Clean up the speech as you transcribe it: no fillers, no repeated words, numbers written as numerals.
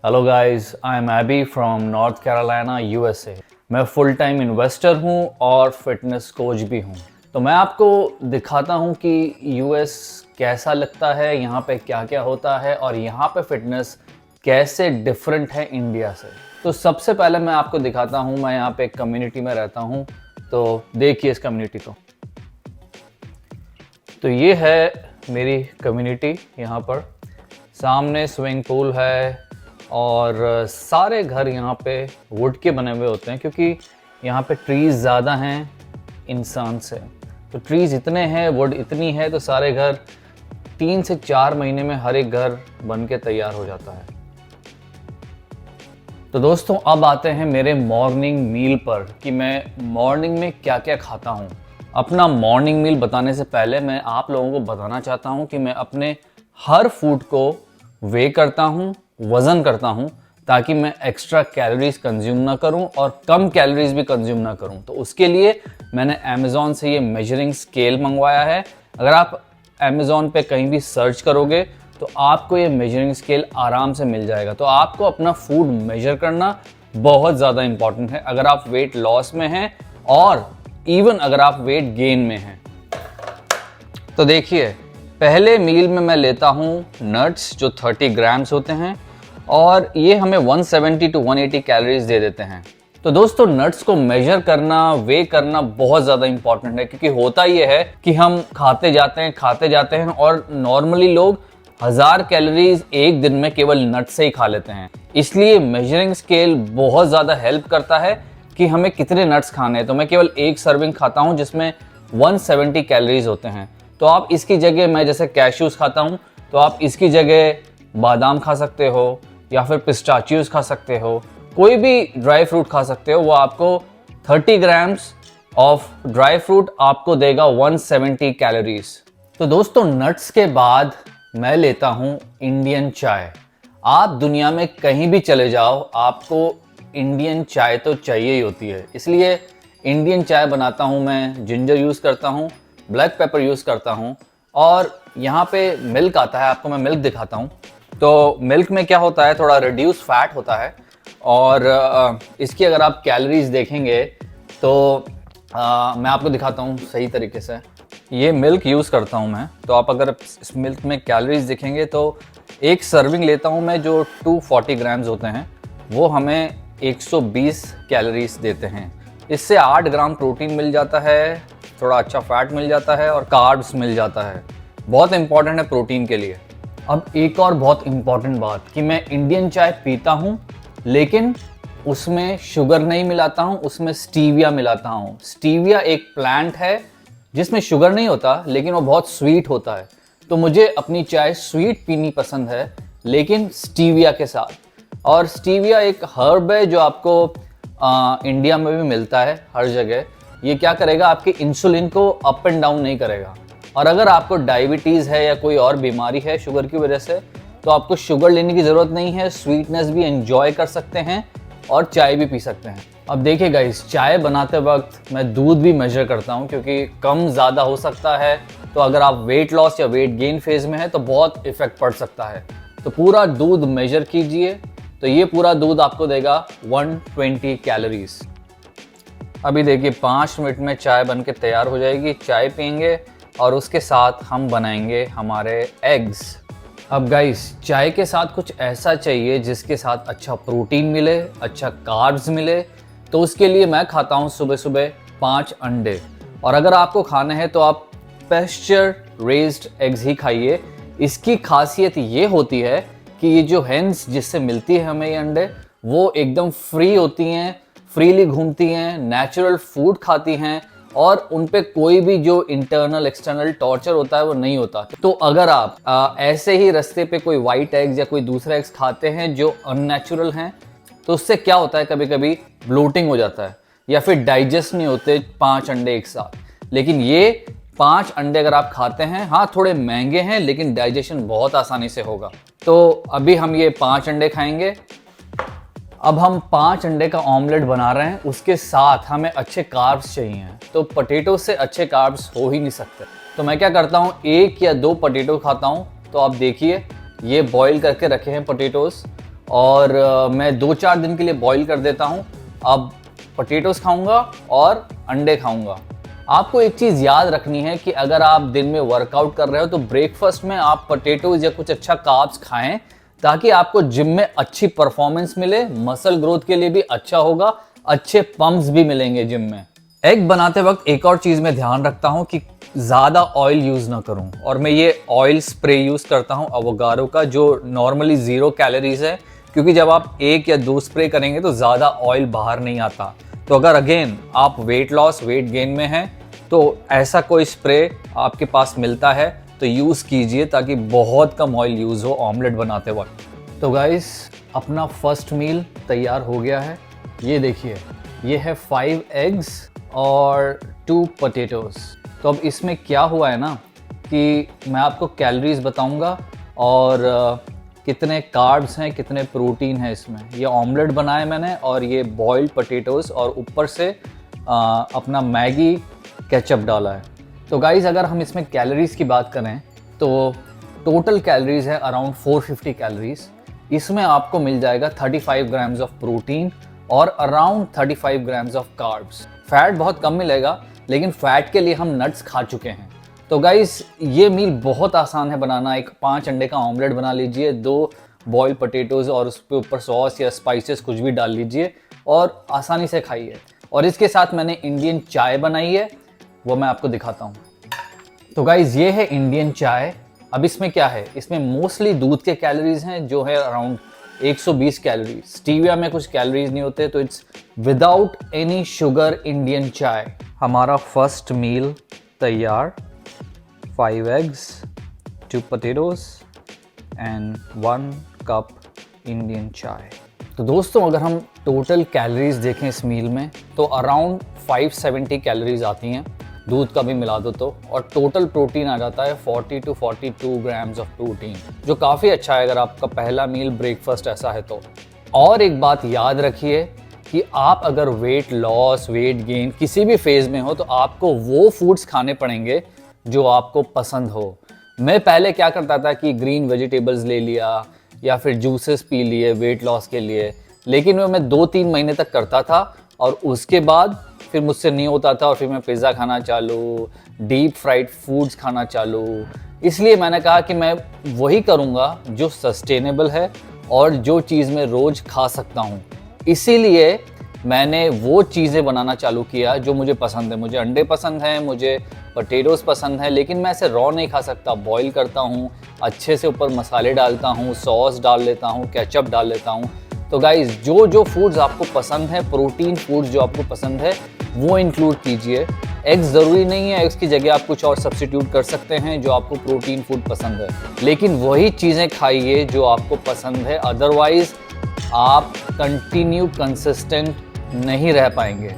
Hello guys, I am AB from North Carolina USA. मैं full time investor हूं और fitness coach भी हूं। तो मैं आपको दिखाता हूं कि यूएस कैसा लगता है, यहाँ पे क्या क्या होता है और यहाँ पे फिटनेस कैसे डिफरेंट है इंडिया से। तो सबसे पहले मैं आपको दिखाता हूँ, मैं यहाँ पे एक कम्युनिटी में रहता हूँ। तो देखिए इस कम्युनिटी को। तो ये है मेरी कम्युनिटी। यहाँ पर सामने स्विमिंग पूल है और सारे घर यहाँ पे वुड के बने हुए होते हैं, क्योंकि यहाँ पे ट्रीज़ ज़्यादा हैं इंसान से। तो ट्रीज़ इतने हैं, वुड इतनी है, तो सारे घर 3 से 4 महीने में हर एक घर बन के तैयार हो जाता है। तो दोस्तों अब आते हैं मेरे मॉर्निंग मील पर कि मैं मॉर्निंग में क्या क्या खाता हूँ। अपना मॉर्निंग मील बताने से पहले मैं आप लोगों को बताना चाहता हूँ कि मैं अपने हर फूड को वे करता हूँ, वज़न करता हूँ, ताकि मैं एक्स्ट्रा कैलोरीज कंज्यूम ना करूँ और कम कैलोरीज भी कंज्यूम ना करूँ। तो उसके लिए मैंने अमेज़ॉन से ये मेजरिंग स्केल मंगवाया है। अगर आप अमेज़ॉन पे कहीं भी सर्च करोगे तो आपको ये मेजरिंग स्केल आराम से मिल जाएगा। तो आपको अपना फूड मेजर करना बहुत ज़्यादा इंपॉर्टेंट है अगर आप वेट लॉस में हैं और इवन अगर आप वेट गेन में हैं। तो देखिए, पहले मील में मैं लेता हूँ नट्स जो 30 ग्राम्स होते हैं और ये हमें 170 टू 180 कैलोरीज दे देते हैं। तो दोस्तों नट्स को मेजर करना, वे करना बहुत ज़्यादा इंपॉर्टेंट है, क्योंकि होता ये है कि हम खाते जाते हैं और नॉर्मली लोग 1000 कैलोरीज एक दिन में केवल नट से ही खा लेते हैं। इसलिए मेजरिंग स्केल बहुत ज़्यादा हेल्प करता है कि हमें कितने नट्स खाने हैं। तो मैं केवल एक सर्विंग खाता हूँ जिसमें 170 कैलोरीज होते हैं। तो आप इसकी जगह, मैं जैसे कैश्यूज खाता हूँ, तो आप इसकी जगह बादाम खा सकते हो या फिर पिस्ताचियोज खा सकते हो, कोई भी ड्राई फ्रूट खा सकते हो। वो आपको 30 ग्राम्स ऑफ ड्राई फ्रूट आपको देगा 170 कैलोरीज। तो दोस्तों नट्स के बाद मैं लेता हूँ इंडियन चाय। आप दुनिया में कहीं भी चले जाओ, आपको इंडियन चाय तो चाहिए ही होती है। इसलिए इंडियन चाय बनाता हूँ मैं। जिंजर यूज़ करता हूँ, ब्लैक पेपर यूज़ करता हूँ और यहाँ पे मिल्क आता है। आपको मैं मिल्क दिखाता हूँ। तो मिल्क में क्या होता है, थोड़ा रिड्यूस फैट होता है और इसकी अगर आप कैलोरीज देखेंगे तो मैं आपको दिखाता हूँ सही तरीके से। ये मिल्क यूज़ करता हूँ मैं। तो आप अगर इस मिल्क में कैलोरीज देखेंगे तो एक सर्विंग लेता हूँ मैं जो 240 ग्राम्स होते हैं, वो हमें 120 कैलोरीज देते हैं। इससे 8 ग्राम प्रोटीन मिल जाता है, थोड़ा अच्छा फैट मिल जाता है और कार्ब्स मिल जाता है। बहुत इंपॉर्टेंट है प्रोटीन के लिए। अब एक और बहुत इंपॉर्टेंट बात कि मैं इंडियन चाय पीता हूँ, लेकिन उसमें शुगर नहीं मिलाता हूँ, उसमें स्टीविया मिलाता हूँ। स्टीविया एक प्लांट है जिसमें शुगर नहीं होता, लेकिन वो बहुत स्वीट होता है। तो मुझे अपनी चाय स्वीट पीनी पसंद है, लेकिन स्टीविया के साथ। और स्टीविया एक हर्ब है जो आपको इंडिया में भी मिलता है हर जगह। ये क्या करेगा, आपके इंसुलिन को अप एंड डाउन नहीं करेगा। और अगर आपको डायबिटीज़ है या कोई और बीमारी है शुगर की वजह से, तो आपको शुगर लेने की ज़रूरत नहीं है। स्वीटनेस भी एंजॉय कर सकते हैं और चाय भी पी सकते हैं। अब देखिए गाइस, चाय बनाते वक्त मैं दूध भी मेजर करता हूँ, क्योंकि कम ज़्यादा हो सकता है। तो अगर आप वेट लॉस या वेट गेन फेज में है तो बहुत इफेक्ट पड़ सकता है। तो पूरा दूध मेजर कीजिए। तो ये पूरा दूध आपको देगा 120 कैलोरीज। अभी देखिए 5 मिनट में चाय बन के तैयार हो जाएगी। चाय पियेंगे और उसके साथ हम बनाएंगे हमारे एग्स। अब गाइस, चाय के साथ कुछ ऐसा चाहिए जिसके साथ अच्छा प्रोटीन मिले, अच्छा कार्ब्स मिले। तो उसके लिए मैं खाता हूँ सुबह सुबह 5 अंडे। और अगर आपको खाने हैं तो आप पेस्चर रेज्ड एग्स ही खाइए। इसकी खासियत ये होती है कि ये जो हेन्स जिससे मिलती है हमें ये अंडे, वो एकदम फ्री होती हैं, फ्रीली घूमती हैं, नेचुरल फूड खाती हैं और उन पे कोई भी जो इंटरनल एक्सटर्नल टॉर्चर होता है वो नहीं होता। तो अगर आप ऐसे ही रास्ते पे कोई वाइट एग्स या कोई दूसरा एग्स खाते हैं जो अननेचुरल हैं, तो उससे क्या होता है, कभी कभी ब्लोटिंग हो जाता है या फिर डाइजेस्ट नहीं होते 5 अंडे एक साथ। लेकिन ये 5 अंडे अगर आप खाते हैं, हाँ थोड़े महंगे हैं लेकिन डाइजेशन बहुत आसानी से होगा। तो अभी हम ये 5 अंडे खाएंगे। अब हम 5 अंडे का ऑमलेट बना रहे हैं, उसके साथ हमें अच्छे कार्ब्स चाहिए। तो पोटैटो से अच्छे कार्ब्स हो ही नहीं सकते। तो मैं क्या करता हूँ, 1 या 2 पोटैटो खाता हूँ। तो आप देखिए ये बॉईल करके रखे हैं पोटैटोस, और मैं 2-4 दिन के लिए बॉईल कर देता हूँ। अब पोटैटोस खाऊंगा और अंडे खाऊंगा। आपको एक चीज़ याद रखनी है कि अगर आप दिन में वर्कआउट कर रहे हो तो ब्रेकफास्ट में आप पोटैटोज या कुछ अच्छा कार्ब्स खाएं, ताकि आपको जिम में अच्छी परफॉर्मेंस मिले, मसल ग्रोथ के लिए भी अच्छा होगा, अच्छे पंप्स भी मिलेंगे जिम में। एग बनाते वक्त एक और चीज़ में ध्यान रखता हूँ कि ज़्यादा ऑयल यूज़ ना करूँ, और मैं ये ऑयल स्प्रे यूज़ करता हूँ एवोकाडो का, जो नॉर्मली 0 कैलोरीज है, क्योंकि जब आप 1 या 2 स्प्रे करेंगे तो ज़्यादा ऑयल बाहर नहीं आता। तो अगर अगेन आप वेट लॉस वेट गेन में हैं तो ऐसा कोई स्प्रे आपके पास मिलता है तो यूज़ कीजिए, ताकि बहुत कम ऑयल यूज़ हो ऑमलेट बनाते वक्त। तो गाइस, अपना फर्स्ट मील तैयार हो गया है। ये देखिए, ये है 5 एग्स और 2 पोटैटोस। तो अब इसमें क्या हुआ है ना कि मैं आपको कैलोरीज बताऊंगा और कितने कार्ब्स हैं, कितने प्रोटीन है इसमें। ये ऑमलेट बनाया मैंने और ये बॉइल्ड पोटैटोस और ऊपर से अपना मैगी केचप डाला है। तो गाइज़, अगर हम इसमें कैलोरीज की बात करें तो टोटल कैलोरीज है अराउंड 450 कैलोरीज। इसमें आपको मिल जाएगा 35 ग्राम्स ऑफ प्रोटीन और around 35 grams of carbs. Fat बहुत कम मिलेगा, लेकिन फैट के लिए हम नट्स खा चुके हैं। तो गाइस, ये मील बहुत आसान है बनाना। एक 5 अंडे का ऑमलेट बना लीजिए, 2 बॉइल्ड पोटैटोज और उसके ऊपर सॉस या स्पाइसेस कुछ भी डाल लीजिए और आसानी से खाइए। और इसके साथ मैंने इंडियन चाय बनाई है, वो मैं आपको दिखाता हूँ। तो गाइस, ये है इंडियन चाय। अब इसमें क्या है, इसमें मोस्टली दूध के कैलोरीज हैं जो है अराउंड 120 कैलोरीज। स्टीविया में कुछ कैलोरीज नहीं होते, तो it's without any sugar Indian चाय। हमारा फर्स्ट मील तैयार। 5 eggs, 2 potatoes and 1 cup Indian चाय। तो दोस्तों, अगर हम टोटल कैलोरीज देखें इस मील में तो अराउंड 570 कैलोरीज आती हैं, दूध का भी मिला दो तो, और टोटल प्रोटीन आ जाता है 40 to 42 ग्राम्स ऑफ प्रोटीन, जो काफ़ी अच्छा है अगर आपका पहला मील ब्रेकफास्ट ऐसा है तो। और एक बात याद रखिए कि आप अगर वेट लॉस वेट गेन किसी भी फेज़ में हो तो आपको वो फूड्स खाने पड़ेंगे जो आपको पसंद हो। मैं पहले क्या करता था कि ग्रीन वेजिटेबल्स ले लिया या फिर जूसेस पी लिए वेट लॉस के लिए, लेकिन वो मैं 2-3 महीने तक करता था और उसके बाद फिर मुझसे नहीं होता था और फिर मैं पिज़्ज़ा खाना चालू, डीप फ्राइड फूड्स खाना चालू। इसलिए मैंने कहा कि मैं वही करूँगा जो सस्टेनेबल है और जो चीज़ मैं रोज़ खा सकता हूँ। इसीलिए मैंने वो चीज़ें बनाना चालू किया जो मुझे पसंद है। मुझे अंडे पसंद हैं, मुझे पोटैटोस पसंद है, लेकिन मैं ऐसे रॉ नहीं खा सकता। बॉईल करता हूँ, अच्छे से ऊपर मसाले डालता हूँ, सॉस डाल लेता हूँ, केचप डाल लेता हूँ। तो गाइज़, जो फूड्स आपको पसंद है, प्रोटीन फूड्स जो आपको पसंद है, वो इंक्लूड कीजिए। एग्स ज़रूरी नहीं है, एग्स की जगह आप कुछ और सब्स्टिट्यूट कर सकते हैं जो आपको प्रोटीन फूड पसंद है, लेकिन वही चीज़ें खाइए जो आपको पसंद है। अदरवाइज़ आप कंटिन्यू कंसिस्टेंट नहीं रह पाएंगे।